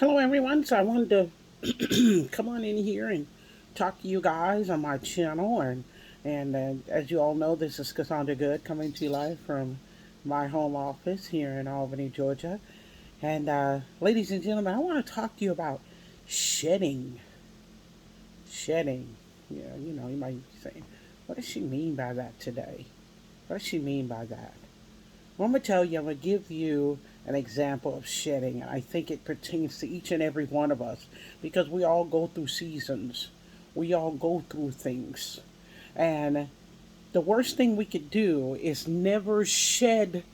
Hello, everyone. So I wanted to come on in here and talk to you guys on my channel, and as you all know, this is Cassandra Good coming to you live from my home office here in Albany, Georgia. And ladies and gentlemen, I want to talk to you about shedding. Shedding. Yeah, you might be saying, what does she mean by that today? What does she mean by that? Well, I'm going to tell you, I'm going to give you an example of shedding. I think it pertains to each and every one of us because we all go through seasons. We all go through things. And the worst thing we could do is never shed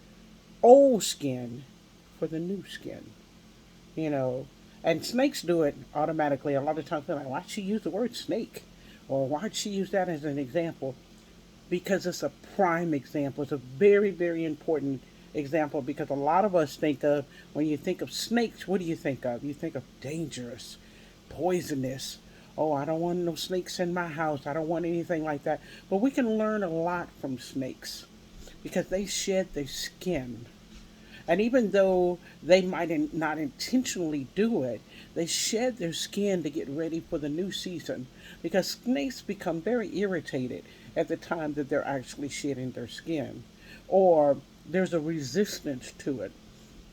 old skin for the new skin, you know. And snakes do it automatically. A lot of times they're like, why'd she use the word snake? Or why'd she use that as an example? Because it's a prime example. It's a very, very important example because a lot of us think of, when you think of snakes, what do you think of? You think of dangerous, poisonous. Oh, I don't want no snakes in my house. I don't want anything like that. But we can learn a lot from snakes because they shed their skin. And even though they might not intentionally do it, they shed their skin to get ready for the new season because snakes become very irritated at the time that they're actually shedding their skin. Or there's a resistance to it.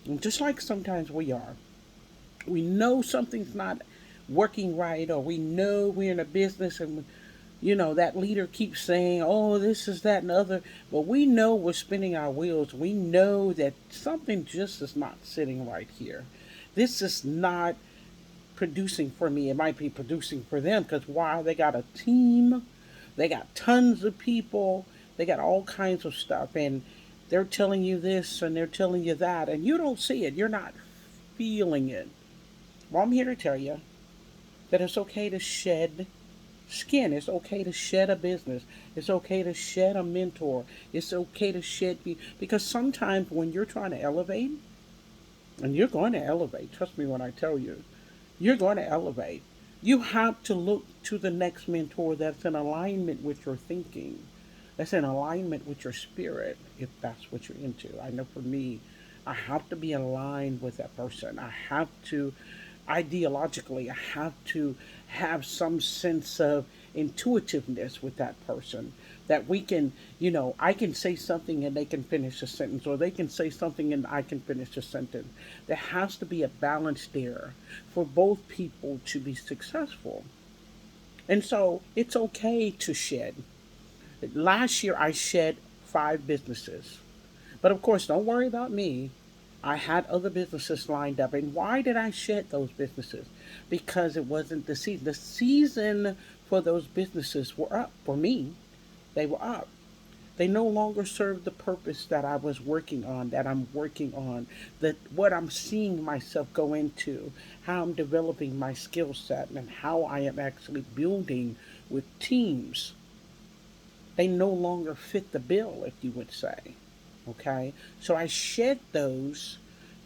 And just like sometimes we are. We know something's not working right, or we know we're in a business and that leader keeps saying, oh, this is that and the other, but we know we're spinning our wheels. We know that something just is not sitting right here. This is not producing for me. It might be producing for them because why? They got a team, they got tons of people, they got all kinds of stuff, and they're telling you this and they're telling you that, and you don't see it. You're not feeling it. Well, I'm here to tell you that it's okay to shed skin. It's okay to shed a business. It's okay to shed a mentor. It's okay to shed because sometimes when you're trying to elevate, and you're going to elevate, trust me when I tell you, you're going to elevate. You have to look to the next mentor that's in alignment with your thinking, that's in alignment with your spirit, if that's what you're into. I know for me, I have to be aligned with that person. I have to, ideologically, I have to have some sense of intuitiveness with that person that we can, I can say something and they can finish a sentence, or they can say something and I can finish a sentence. There has to be a balance there for both people to be successful. And so it's okay to shed. Last year I shed 5 businesses. But of course, don't worry about me. I had other businesses lined up. And why did I shed those businesses? Because it wasn't the season. The season for those businesses were up. For me, they were up. They no longer served the purpose that I was working on, that I'm working on, that what I'm seeing myself go into, how I'm developing my skill set, and how I am actually building with teams. They no longer fit the bill, if you would say. Okay? So I shed those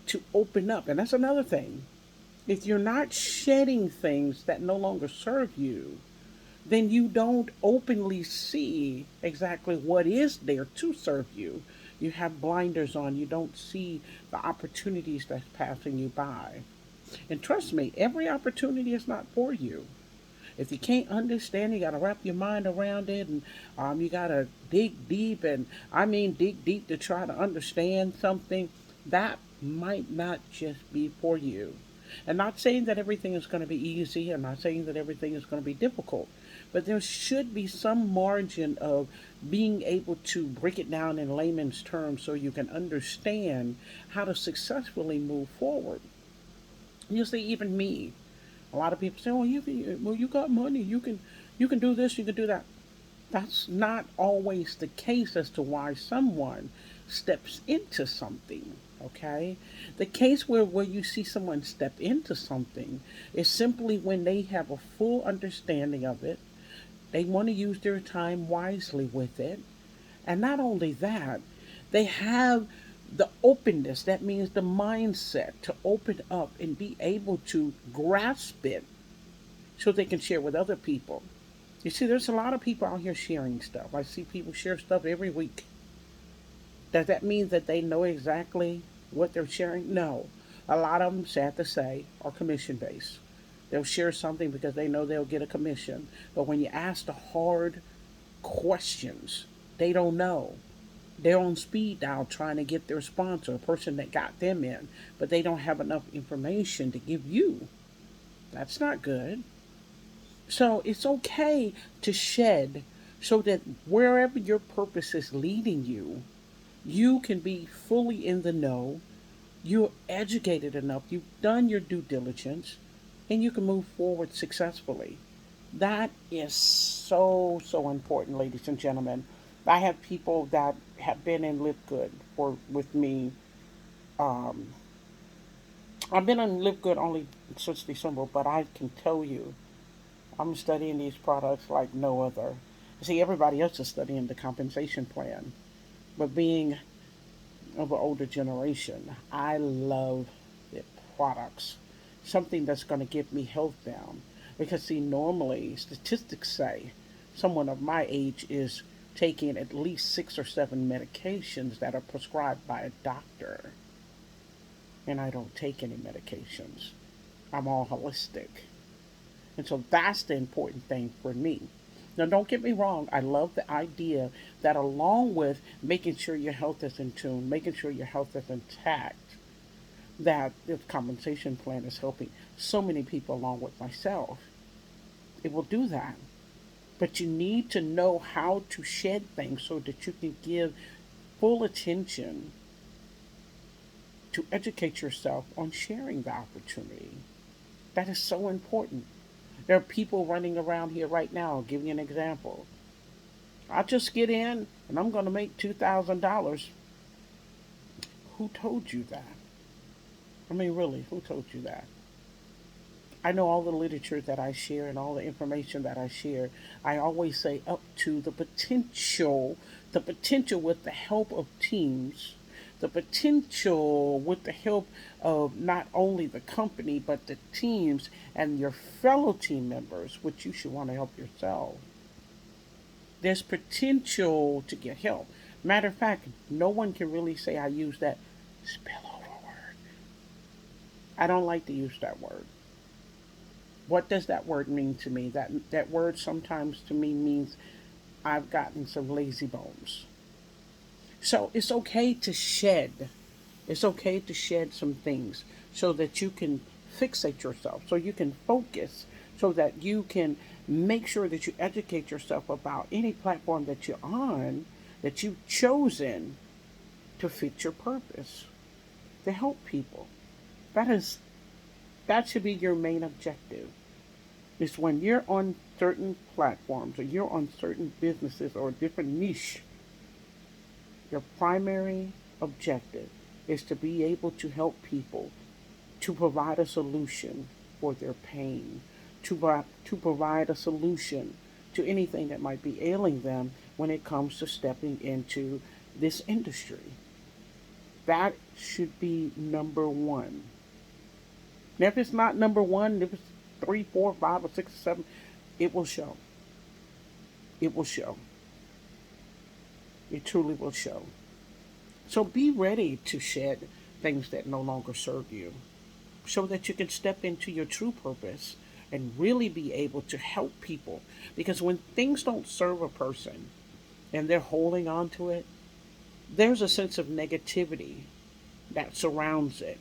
to open up. And that's another thing. If you're not shedding things that no longer serve you, then you don't openly see exactly what is there to serve you. You have blinders on. You don't see the opportunities that's passing you by. And trust me, every opportunity is not for you. If you can't understand, you got to wrap your mind around it, and you got to dig deep, and I mean dig deep to try to understand something. That might not just be for you. And not saying that everything is going to be easy. I'm not saying that everything is going to be difficult. But there should be some margin of being able to break it down in layman's terms so you can understand how to successfully move forward. You see, even me, a lot of people say, "Oh, you got money. You can do this. You can do that." That's not always the case as to why someone steps into something. Okay, the case where you see someone step into something is simply when they have a full understanding of it. They want to use their time wisely with it, and not only that, they have the openness, that means the mindset to open up and be able to grasp it so they can share with other people. You see, there's a lot of people out here sharing stuff. I see people share stuff every week. Does that mean that they know exactly what they're sharing? No. A lot of them, sad to say, are commission based. They'll share something because they know they'll get a commission. But when you ask the hard questions, they don't know. They're on speed dial trying to get their sponsor, a person that got them in, but they don't have enough information to give you. That's not good. So it's okay to shed so that wherever your purpose is leading you, you can be fully in the know. You're educated enough, you've done your due diligence, and you can move forward successfully. That is so, so important, ladies and gentlemen. I have people that have been in Livegood for with me. Um, I've been in Livegood only since December, but I can tell you, I'm studying these products like no other. See, everybody else is studying the compensation plan, but being of an older generation, I love the products. Something that's going to get me health down. Because, see, normally statistics say someone of my age is taking at least 6 or 7 medications that are prescribed by a doctor. And I don't take any medications. I'm all holistic. And so that's the important thing for me. Now, don't get me wrong, I love the idea that along with making sure your health is in tune, making sure your health is intact, that this compensation plan is helping so many people along with myself. It will do that. But you need to know how to shed things so that you can give full attention to educate yourself on sharing the opportunity. That is so important. There are people running around here right now. I'll give you an example. I'll just get in and I'm going to make $2,000. Who told you that? I mean, really, who told you that? I know all the literature that I share and all the information that I share. I always say up to the potential with the help of teams, the potential with the help of not only the company but the teams and your fellow team members, which you should want to help yourself. There's potential to get help. Matter of fact, no one can really say I use that spillover word. I don't like to use that word. What does that word mean to me? That word sometimes to me means I've gotten some lazy bones. So it's okay to shed. It's okay to shed some things so that you can fixate yourself, so you can focus, so that you can make sure that you educate yourself about any platform that you're on, that you've chosen to fit your purpose, to help people. That is that should be your main objective. Is when you're on certain platforms or you're on certain businesses or different niche, your primary objective is to be able to help people, to provide a solution for their pain, to provide a solution to anything that might be ailing them when it comes to stepping into this industry. That should be number one. Now, if it's not number one, if it's three, four, five, or six, or seven, it will show. It will show. It truly will show. So be ready to shed things that no longer serve you so that you can step into your true purpose and really be able to help people. Because when things don't serve a person and they're holding on to it, there's a sense of negativity that surrounds it.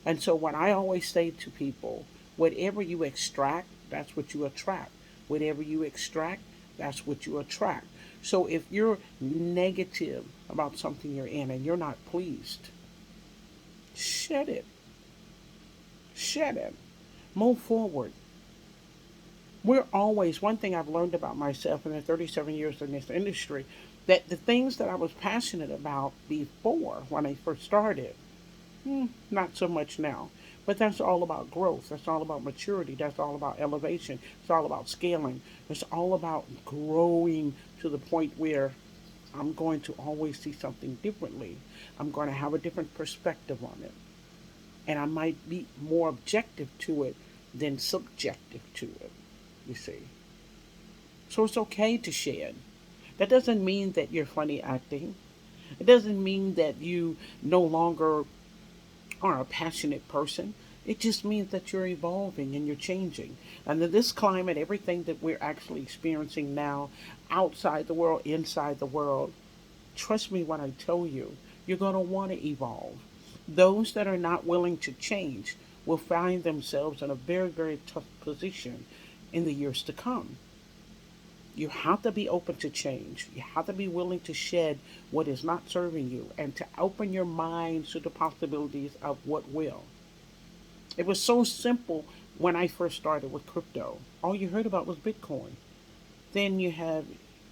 And so, what I always say to people, whatever you extract, that's what you attract. Whatever you extract, that's what you attract. So, if you're negative about something you're in and you're not pleased, shed it. Shed it. Move forward. We're always, one thing I've learned about myself in the 37 years in this industry, that the things that I was passionate about before when I first started, not so much now. But that's all about growth. That's all about maturity. That's all about elevation. It's all about scaling. It's all about growing to the point where I'm going to always see something differently. I'm going to have a different perspective on it. And I might be more objective to it than subjective to it, you see. So it's okay to shed. That doesn't mean that you're funny acting. It doesn't mean that you no longer or a passionate person. It just means that you're evolving and you're changing. And in this climate, everything that we're actually experiencing now, outside the world, inside the world, trust me when I tell you, you're going to want to evolve. Those that are not willing to change will find themselves in a very, very tough position in the years to come. You have to be open to change. You have to be willing to shed what is not serving you and to open your mind to the possibilities of what will. It was so simple when I first started with crypto. All you heard about was Bitcoin. Then you have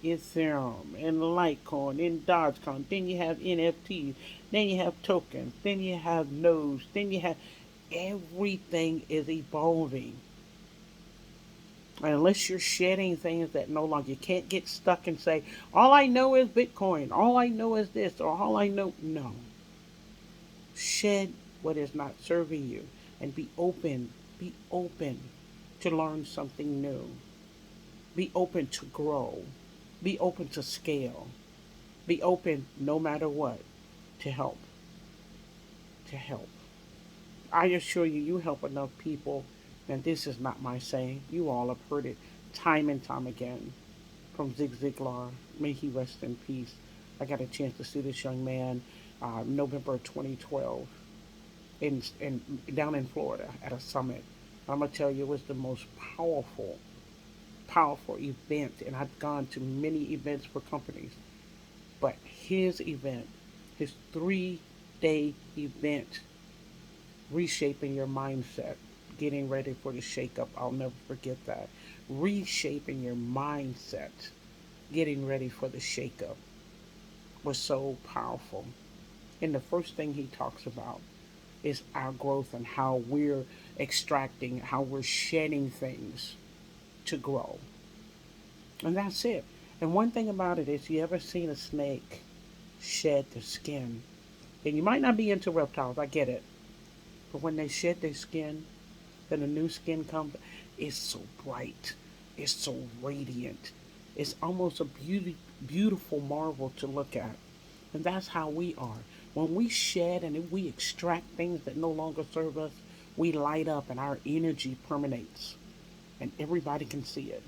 Ethereum and Litecoin and Dogecoin. Then you have NFTs. Then you have tokens. Then you have nodes. Then you have everything is evolving. And unless you're shedding things that no longer, you can't get stuck and say, all I know is Bitcoin. All I know is this. Or all I know. No. Shed what is not serving you and be open. Be open to learn something new. Be open to grow. Be open to scale. Be open no matter what to help. To help. I assure you, you help enough people, and this is not my saying. You all have heard it time and time again from Zig Ziglar. May he rest in peace. I got a chance to see this young man November 2012 in down in Florida at a summit. I'm gonna tell you, it was the most powerful event, and I've gone to many events for companies, but his event, his 3 day event, reshaping your mindset, getting ready for the shakeup. I'll never forget that. Reshaping your mindset, getting ready for the shakeup was so powerful. And the first thing he talks about is our growth and how we're extracting, how we're shedding things to grow. And that's it. And one thing about it is, you ever seen a snake shed their skin? And you might not be into reptiles, I get it. But when they shed their skin, then a new skin comes. It's so bright. It's so radiant. It's almost a beautiful marvel to look at. And that's how we are. When we shed and we extract things that no longer serve us, we light up and our energy permeates. And everybody can see it.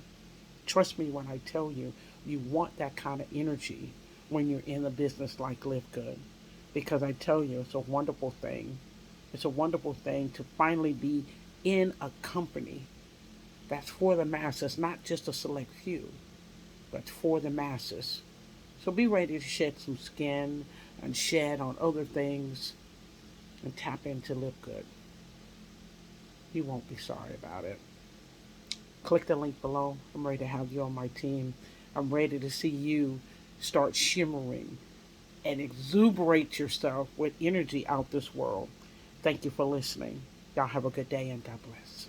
Trust me when I tell you, you want that kind of energy when you're in a business like Livegood. Because I tell you, it's a wonderful thing. It's a wonderful thing to finally be in a company that's for the masses, not just a select few, but for the masses. So be ready to shed some skin and shed on other things and tap into Livegood. You won't be sorry about it. Click the link below. I'm ready to have you on my team. I'm ready to see you start shimmering and exuberate yourself with energy out this world. Thank you for listening. Y'all have a good day and God bless.